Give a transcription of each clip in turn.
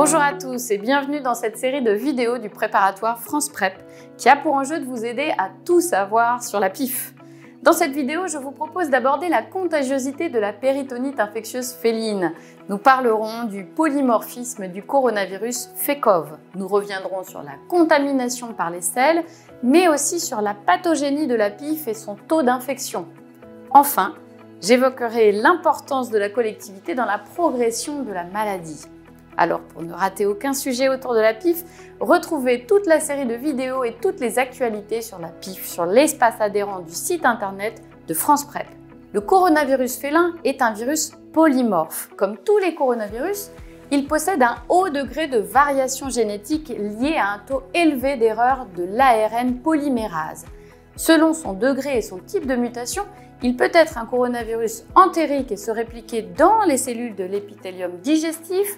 Bonjour à tous et bienvenue dans cette série de vidéos du préparatoire France Prep qui a pour enjeu de vous aider à tout savoir sur la PIF. Dans cette vidéo, je vous propose d'aborder la contagiosité de la péritonite infectieuse féline. Nous parlerons du polymorphisme du coronavirus FECOV. Nous reviendrons sur la contamination par les selles, mais aussi sur la pathogénie de la PIF et son taux d'infection. Enfin, j'évoquerai l'importance de la collectivité dans la progression de la maladie. Alors, pour ne rater aucun sujet autour de la PIF, retrouvez toute la série de vidéos et toutes les actualités sur la PIF sur l'espace adhérent du site internet de France Prep. Le coronavirus félin est un virus polymorphe. Comme tous les coronavirus, il possède un haut degré de variation génétique lié à un taux élevé d'erreur de l'ARN polymérase. Selon son degré et son type de mutation, il peut être un coronavirus entérique et se répliquer dans les cellules de l'épithélium digestif,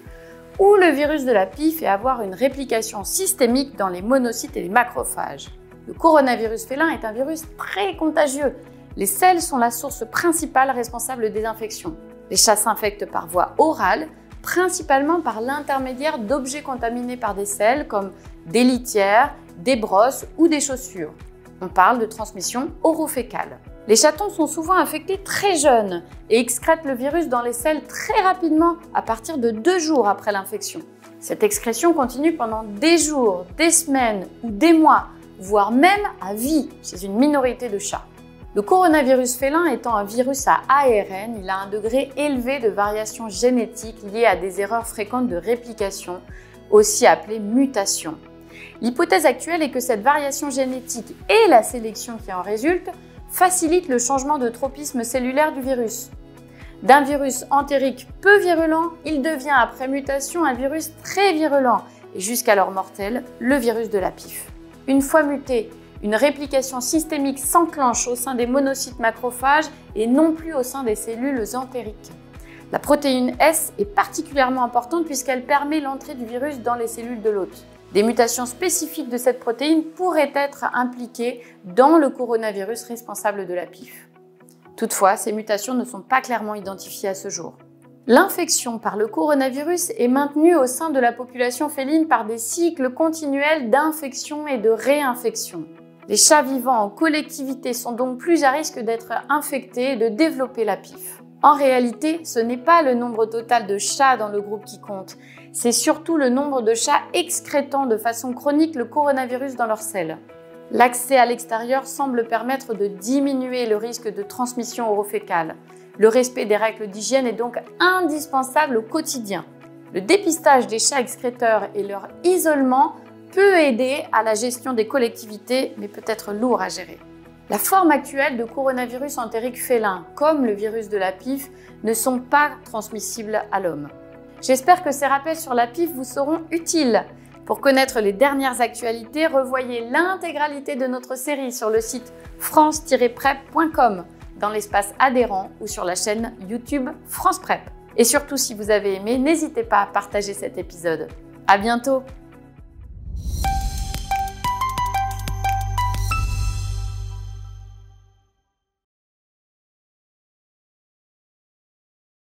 ou le virus de la PIF et avoir une réplication systémique dans les monocytes et les macrophages. Le coronavirus félin est un virus très contagieux. Les selles sont la source principale responsable des infections. Les chats s'infectent par voie orale, principalement par l'intermédiaire d'objets contaminés par des selles comme des litières, des brosses ou des chaussures. On parle de transmission orofécale. Les chatons sont souvent infectés très jeunes et excrètent le virus dans les selles très rapidement à partir de 2 jours après l'infection. Cette excrétion continue pendant des jours, des semaines ou des mois, voire même à vie chez une minorité de chats. Le coronavirus félin étant un virus à ARN, il a un degré élevé de variation génétique liée à des erreurs fréquentes de réplication, aussi appelées mutations. L'hypothèse actuelle est que cette variation génétique et la sélection qui en résulte facilite le changement de tropisme cellulaire du virus. D'un virus entérique peu virulent, il devient après mutation un virus très virulent et jusqu'alors mortel, le virus de la PIF. Une fois muté, une réplication systémique s'enclenche au sein des monocytes macrophages et non plus au sein des cellules entériques. La protéine S est particulièrement importante puisqu'elle permet l'entrée du virus dans les cellules de l'hôte. Des mutations spécifiques de cette protéine pourraient être impliquées dans le coronavirus responsable de la PIF. Toutefois, ces mutations ne sont pas clairement identifiées à ce jour. L'infection par le coronavirus est maintenue au sein de la population féline par des cycles continuels d'infection et de réinfection. Les chats vivant en collectivité sont donc plus à risque d'être infectés et de développer la PIF. En réalité, ce n'est pas le nombre total de chats dans le groupe qui compte, c'est surtout le nombre de chats excrétant de façon chronique le coronavirus dans leurs selles. L'accès à l'extérieur semble permettre de diminuer le risque de transmission orofécale. Le respect des règles d'hygiène est donc indispensable au quotidien. Le dépistage des chats excréteurs et leur isolement peut aider à la gestion des collectivités, mais peut être lourd à gérer. La forme actuelle de coronavirus entérique félin, comme le virus de la PIF, ne sont pas transmissibles à l'homme. J'espère que ces rappels sur la PIF vous seront utiles. Pour connaître les dernières actualités, revoyez l'intégralité de notre série sur le site france-prep.com, dans l'espace adhérent ou sur la chaîne YouTube France Prep. Et surtout, si vous avez aimé, n'hésitez pas à partager cet épisode. À bientôt!